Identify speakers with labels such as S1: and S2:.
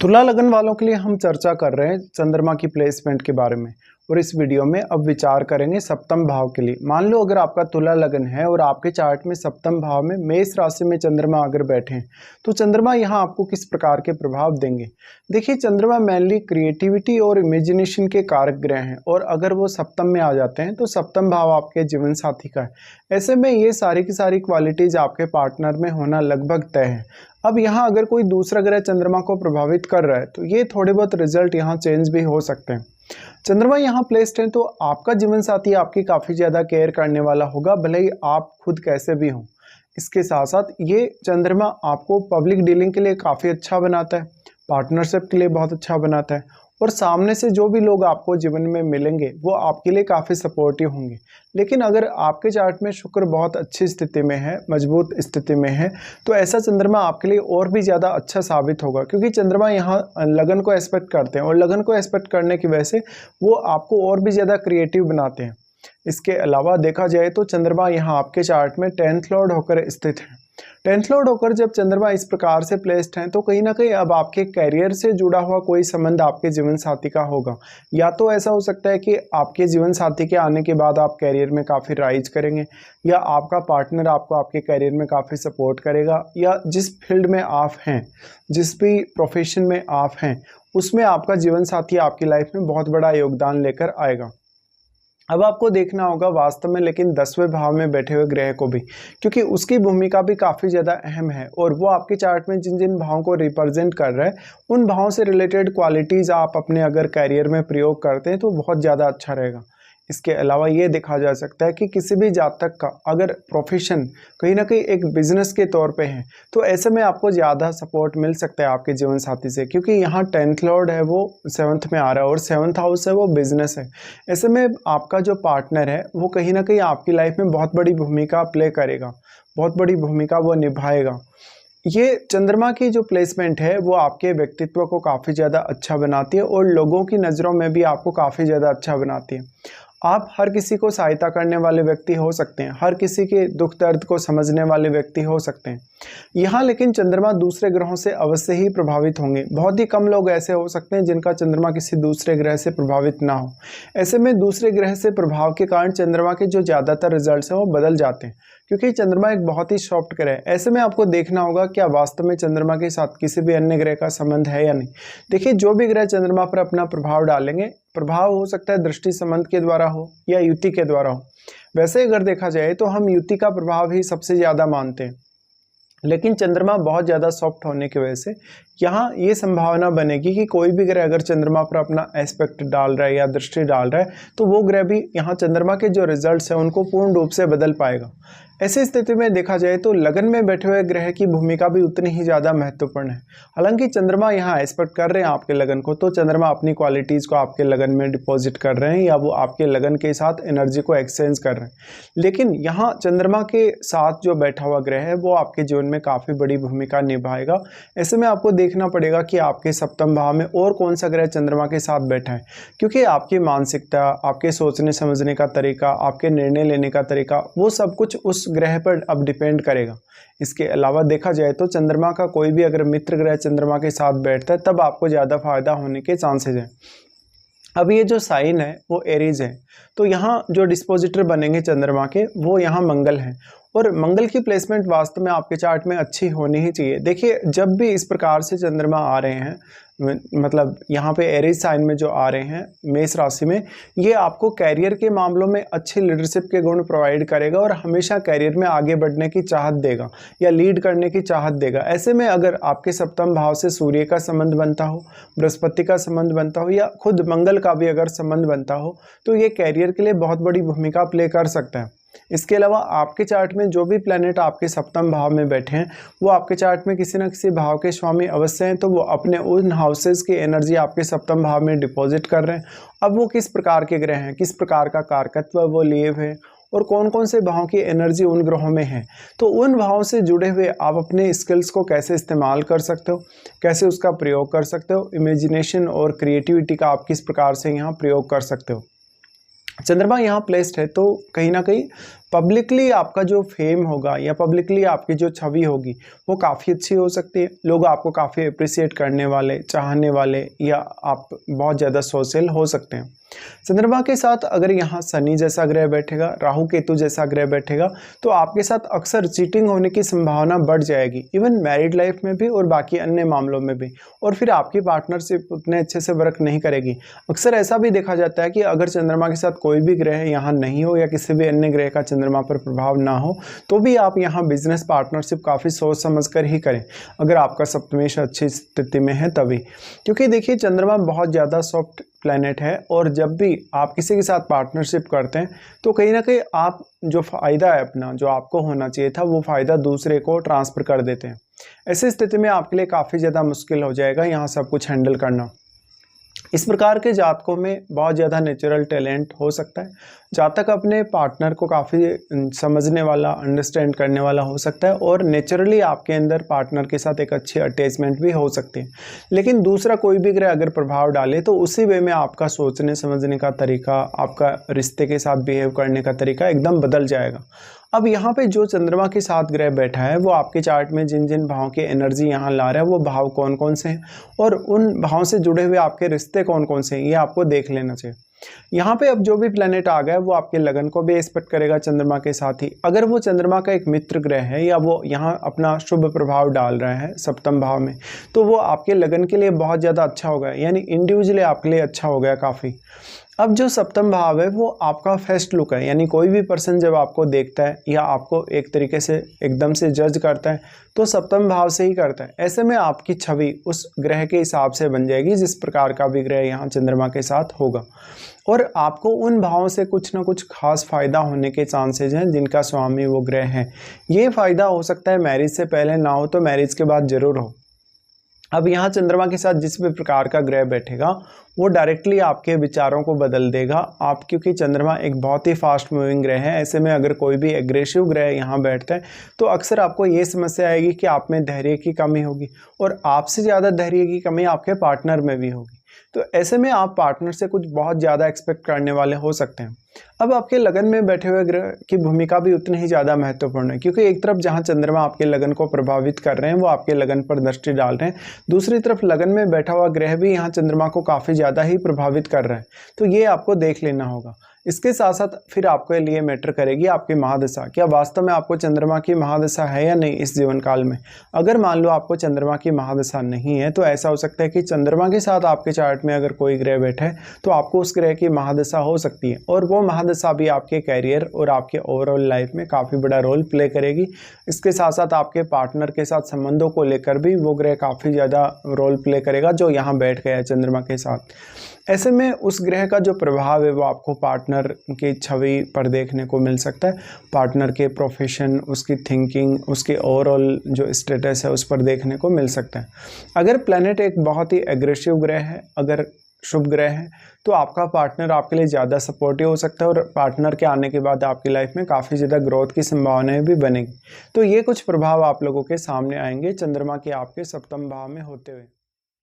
S1: तुला लगन वालों के लिए हम चर्चा कर रहे हैं चंद्रमा की प्लेसमेंट के बारे में। और इस वीडियो में अब विचार करेंगे सप्तम भाव के लिए। मान लो अगर आपका तुला लगन है और आपके चार्ट में सप्तम भाव में मेष राशि में चंद्रमा अगर बैठे हैं तो चंद्रमा यहाँ आपको किस प्रकार के प्रभाव देंगे। देखिए, चंद्रमा मेनली क्रिएटिविटी और इमेजिनेशन के कारक ग्रह हैं और अगर वो सप्तम में आ जाते हैं तो सप्तम भाव आपके जीवन साथी का है। ऐसे में ये सारी की सारी क्वालिटीज आपके पार्टनर में होना लगभग तय है। अब यहाँ अगर कोई दूसरा ग्रह चंद्रमा को प्रभावित कर रहा है तो ये थोड़े बहुत रिजल्ट यहाँ चेंज भी हो सकते हैं। चंद्रमा यहाँ प्लेस्ड है तो आपका जीवन साथी आपकी काफ़ी ज़्यादा केयर करने वाला होगा, भले ही आप खुद कैसे भी हों। इसके साथ साथ ये चंद्रमा आपको पब्लिक डीलिंग के लिए काफ़ी अच्छा बनाता है, पार्टनरशिप के लिए बहुत अच्छा बनाता है और सामने से जो भी लोग आपको जीवन में मिलेंगे वो आपके लिए काफ़ी सपोर्टिव होंगे। लेकिन अगर आपके चार्ट में शुक्र बहुत अच्छी स्थिति में है, मजबूत स्थिति में है, तो ऐसा चंद्रमा आपके लिए और भी ज़्यादा अच्छा साबित होगा, क्योंकि चंद्रमा यहाँ लगन को एस्पेक्ट करते हैं और लगन को एस्पेक्ट करने की वजह से वो आपको और भी ज़्यादा क्रिएटिव बनाते हैं। इसके अलावा देखा जाए तो चंद्रमा यहाँ आपके चार्ट में 10th लॉर्ड होकर स्थित है। 10th लॉर्ड होकर जब चंद्रमा इस प्रकार से प्लेस्ड हैं तो कहीं ना कहीं अब आपके कैरियर से जुड़ा हुआ कोई संबंध आपके जीवन साथी का होगा। या तो ऐसा हो सकता है कि आपके जीवन साथी के आने के बाद आप कैरियर में काफ़ी राइज करेंगे, या आपका पार्टनर आपको आपके कैरियर में काफ़ी सपोर्ट करेगा, या जिस फील्ड में आप हैं, जिस भी प्रोफेशन में आप हैं, उसमें आपका जीवन साथी आपकी लाइफ में बहुत बड़ा योगदान लेकर आएगा। अब आपको देखना होगा वास्तव में लेकिन 10वें भाव में बैठे हुए ग्रह को भी, क्योंकि उसकी भूमिका भी काफ़ी ज़्यादा अहम है और वो आपके चार्ट में जिन जिन भावों को रिप्रेजेंट कर रहा है उन भावों से रिलेटेड क्वालिटीज़ आप अपने अगर कैरियर में प्रयोग करते हैं तो बहुत ज़्यादा अच्छा रहेगा। इसके अलावा ये देखा जा सकता है कि किसी भी जातक का अगर प्रोफेशन कहीं ना कहीं एक बिजनेस के तौर पे है तो ऐसे में आपको ज़्यादा सपोर्ट मिल सकता है आपके जीवन साथी से, क्योंकि यहाँ 10th लॉर्ड है वो 7th में आ रहा है और 7th हाउस है वो बिजनेस है। ऐसे में आपका जो पार्टनर है वो कहीं ना कहीं आपकी लाइफ में बहुत बड़ी भूमिका प्ले करेगा, बहुत बड़ी भूमिका वो निभाएगा। ये चंद्रमा की जो प्लेसमेंट है वो आपके व्यक्तित्व को काफ़ी ज़्यादा अच्छा बनाती है और लोगों की नज़रों में भी आपको काफ़ी ज़्यादा अच्छा बनाती है। आप हर किसी को सहायता करने वाले व्यक्ति हो सकते हैं, हर किसी के दुख दर्द को समझने वाले व्यक्ति हो सकते हैं। यहाँ लेकिन चंद्रमा दूसरे ग्रहों से अवश्य ही प्रभावित होंगे। बहुत ही कम लोग ऐसे हो सकते हैं जिनका चंद्रमा किसी दूसरे ग्रह से प्रभावित ना हो। ऐसे में दूसरे ग्रह से प्रभाव के कारण चंद्रमा के जो ज़्यादातर रिजल्ट्स हैं वो बदल जाते हैं, क्योंकि चंद्रमा एक बहुत ही सॉफ्ट ग्रह है। ऐसे में आपको देखना होगा क्या वास्तव में चंद्रमा के साथ किसी भी अन्य ग्रह का संबंध है या नहीं। देखिए, जो भी ग्रह चंद्रमा पर अपना प्रभाव डालेंगे, प्रभाव हो सकता है दृष्टि संबंध के द्वारा हो या युति के द्वारा हो। वैसे अगर देखा जाए तो हम युति का प्रभाव ही सबसे ज़्यादा मानते हैं, लेकिन चंद्रमा बहुत ज़्यादा सॉफ्ट होने की वजह से यहाँ ये संभावना बनेगी कि कोई भी ग्रह अगर चंद्रमा पर अपना एस्पेक्ट डाल रहा है या दृष्टि डाल रहा है तो वो ग्रह भी यहाँ चंद्रमा के जो रिजल्ट्स हैं उनको पूर्ण रूप से बदल पाएगा। ऐसी स्थिति में देखा जाए तो लगन में बैठे हुए ग्रह की भूमिका भी उतनी ही ज़्यादा महत्वपूर्ण है। हालांकि चंद्रमा यहाँ एस्पेक्ट कर रहे हैं आपके लगन को, तो चंद्रमा अपनी क्वालिटीज़ को आपके लगन में डिपॉजिट कर रहे हैं या वो आपके लगन के साथ एनर्जी को एक्सचेंज कर रहे हैं। लेकिन यहाँ चंद्रमा के साथ जो बैठा हुआ ग्रह है वो आपके जीवन में काफ़ी बड़ी भूमिका निभाएगा। ऐसे में आपको देखना पड़ेगा कि आपके सप्तम भाव में और कौन सा ग्रह चंद्रमा के साथ बैठा है, क्योंकि आपकी मानसिकता, आपके सोचने समझने का तरीका, आपके निर्णय लेने का तरीका, वो सब कुछ उस ग्रह पर अब डिपेंड करेगा। इसके अलावा देखा जाए तो चंद्रमा का कोई भी अगर मित्र ग्रह चंद्रमा के साथ बैठता है तब आपको ज़्यादा फायदा होने के चांसेस हैं। अब ये जो साइन है वो एरीज है, तो यहाँ जो डिस्पोजिटर बनेंगे चंद्रमा के वो यहाँ मंगल है और मंगल की प्लेसमेंट वास्तव में आपके चार्ट में अच्छी होनी ही चाहिए। देखिए, जब भी इस प्रकार से चंद्रमा आ रहे हैं, मतलब यहाँ पे एरीज साइन में जो आ रहे हैं मेष राशि में, ये आपको कैरियर के मामलों में अच्छी लीडरशिप के गुण प्रोवाइड करेगा और हमेशा कैरियर में आगे बढ़ने की चाहत देगा या लीड करने की चाहत देगा। ऐसे में अगर आपके सप्तम भाव से सूर्य का संबंध बनता हो, बृहस्पति का संबंध बनता हो या खुद मंगल का भी अगर संबंध बनता हो तो ये कैरियर के लिए बहुत बड़ी भूमिका प्ले कर सकता है। इसके अलावा आपके चार्ट में जो भी प्लैनेट आपके सप्तम भाव में बैठे हैं वो आपके चार्ट में किसी न किसी भाव के स्वामी अवश्य हैं, तो वो अपने उन हाउसेस की एनर्जी आपके सप्तम भाव में डिपॉजिट कर रहे हैं। अब वो किस प्रकार के ग्रह हैं, किस प्रकार का कारकत्व वो लिए हुए और कौन कौन से भावों की एनर्जी उन ग्रहों में है, तो उन भावों से जुड़े हुए आप अपने स्किल्स को कैसे इस्तेमाल कर सकते हो, कैसे उसका प्रयोग कर सकते हो, इमेजिनेशन और क्रिएटिविटी का आप किस प्रकार से यहाँ प्रयोग कर सकते हो। चंद्रमा यहाँ प्लेस्ड है तो कहीं ना कहीं पब्लिकली आपका जो फेम होगा या पब्लिकली आपकी जो छवि होगी वो काफ़ी अच्छी हो सकती है। लोग आपको काफ़ी अप्रिसिएट करने वाले, चाहने वाले या आप बहुत ज़्यादा सोशल हो सकते हैं। चंद्रमा के साथ अगर यहाँ शनि जैसा ग्रह बैठेगा, राहु केतु जैसा ग्रह बैठेगा, तो आपके साथ अक्सर चीटिंग होने की संभावना बढ़ जाएगी, इवन मैरिड लाइफ में भी और बाकी अन्य मामलों में भी। और फिर आपकी पार्टनरशिप उतने अच्छे से वर्क नहीं करेगी। अक्सर ऐसा भी देखा जाता है कि अगर चंद्रमा के साथ कोई भी ग्रह यहाँ नहीं हो या किसी भी अन्य ग्रह का चंद्रमा पर प्रभाव ना हो, तो भी आप यहाँ बिजनेस पार्टनरशिप काफ़ी सोच समझ कर ही करें, अगर आपका सप्तमेश अच्छी स्थिति में है तभी। क्योंकि देखिए चंद्रमा बहुत ज़्यादा सॉफ्ट प्लैनेट है और जब भी आप किसी के साथ पार्टनरशिप करते हैं तो कहीं ना कहीं आप जो फ़ायदा है अपना, जो आपको होना चाहिए था, वो फ़ायदा दूसरे को ट्रांसफ़र कर देते हैं। ऐसी स्थिति में आपके लिए काफ़ी ज़्यादा मुश्किल हो जाएगा यहाँ सब कुछ हैंडल करना। इस प्रकार के जातकों में बहुत ज़्यादा नेचुरल टैलेंट हो सकता है। जातक अपने पार्टनर को काफ़ी समझने वाला, अंडरस्टैंड करने वाला हो सकता है और नेचुरली आपके अंदर पार्टनर के साथ एक अच्छी अटैचमेंट भी हो सकती है। लेकिन दूसरा कोई भी ग्रह अगर प्रभाव डाले तो उसी वे में आपका सोचने समझने का तरीका, आपका रिश्ते के साथ बिहेव करने का तरीका एकदम बदल जाएगा। अब यहाँ पे जो चंद्रमा के साथ ग्रह बैठा है वो आपके चार्ट में जिन जिन भावों की एनर्जी यहाँ ला रहा है वो भाव कौन कौन से हैं और उन भावों से जुड़े हुए आपके रिश्ते कौन कौन से हैं, ये आपको देख लेना चाहिए। यहाँ पे अब जो भी प्लेनेट आ गया है वो आपके लगन को भी एक्सपेक्ट करेगा चंद्रमा के साथ ही। अगर वो चंद्रमा का एक मित्र ग्रह है या वो यहाँ अपना शुभ प्रभाव डाल रहा है सप्तम भाव में, तो वो आपके लगन के लिए बहुत ज़्यादा अच्छा होगा, यानी इंडिविजुअली आपके लिए अच्छा हो गया काफ़ी। अब जो सप्तम भाव है वो आपका फर्स्ट लुक है, यानी कोई भी पर्सन जब आपको देखता है या आपको एक तरीके से एकदम से जज करता है तो सप्तम भाव से ही करता है। ऐसे में आपकी छवि उस ग्रह के हिसाब से बन जाएगी जिस प्रकार का भी ग्रह यहाँ चंद्रमा के साथ होगा, और आपको उन भावों से कुछ ना कुछ खास फायदा होने के चांसेज हैं जिनका स्वामी वो ग्रह है। ये फायदा हो सकता है मैरिज से पहले ना हो तो मैरिज के बाद जरूर हो। अब यहाँ चंद्रमा के साथ जिस भी प्रकार का ग्रह बैठेगा वो डायरेक्टली आपके विचारों को बदल देगा। आप क्योंकि चंद्रमा एक बहुत ही फास्ट मूविंग ग्रह है, ऐसे में अगर कोई भी एग्रेसिव ग्रह यहाँ बैठता है तो अक्सर आपको ये समस्या आएगी कि आप में धैर्य की कमी होगी और आपसे ज़्यादा धैर्य की कमी आपके पार्टनर में भी होगी। तो ऐसे में आप पार्टनर से कुछ बहुत ज़्यादा एक्सपेक्ट करने वाले हो सकते हैं। अब आपके लगन में बैठे हुए ग्रह की भूमिका भी उतनी ही ज़्यादा महत्वपूर्ण है, क्योंकि एक तरफ जहां चंद्रमा आपके लगन को प्रभावित कर रहे हैं वो आपके लगन पर दृष्टि डाल रहे हैं, दूसरी तरफ लगन में बैठा हुआ ग्रह भी यहाँ चंद्रमा को काफ़ी ज़्यादा ही प्रभावित कर रहा है। तो ये आपको देख लेना होगा। इसके साथ साथ फिर आपके लिए मैटर करेगी आपकी महादशा, क्या वास्तव में आपको चंद्रमा की महादशा है या नहीं इस जीवन काल में। अगर मान लो आपको चंद्रमा की महादशा नहीं है तो ऐसा हो सकता है कि चंद्रमा के साथ आपके चार्ट में अगर कोई ग्रह बैठा है तो आपको उस ग्रह की महादशा हो सकती है, और वो महादशा भी आपके कैरियर और आपके ओवरऑल लाइफ में काफ़ी बड़ा रोल प्ले करेगी। इसके साथ साथ आपके पार्टनर के साथ संबंधों को लेकर भी वो ग्रह काफ़ी ज़्यादा रोल प्ले करेगा जो यहाँ बैठ गया है चंद्रमा के साथ। ऐसे में उस ग्रह का जो प्रभाव है वो आपको पार्टनर की छवि पर देखने को मिल सकता है, पार्टनर के प्रोफेशन, उसकी थिंकिंग, उसके ओवरऑल जो स्टेटस है उस पर देखने को मिल सकता है। अगर प्लैनेट एक बहुत ही एग्रेसिव ग्रह है, अगर शुभ ग्रह है, तो आपका पार्टनर आपके लिए ज़्यादा सपोर्टिव हो सकता है और पार्टनर के आने के बाद आपकी लाइफ में काफ़ी ज़्यादा ग्रोथ की संभावनाएं भी बनेगी। तो ये कुछ प्रभाव आप लोगों के सामने आएंगे चंद्रमा के आपके सप्तम भाव में होते हुए।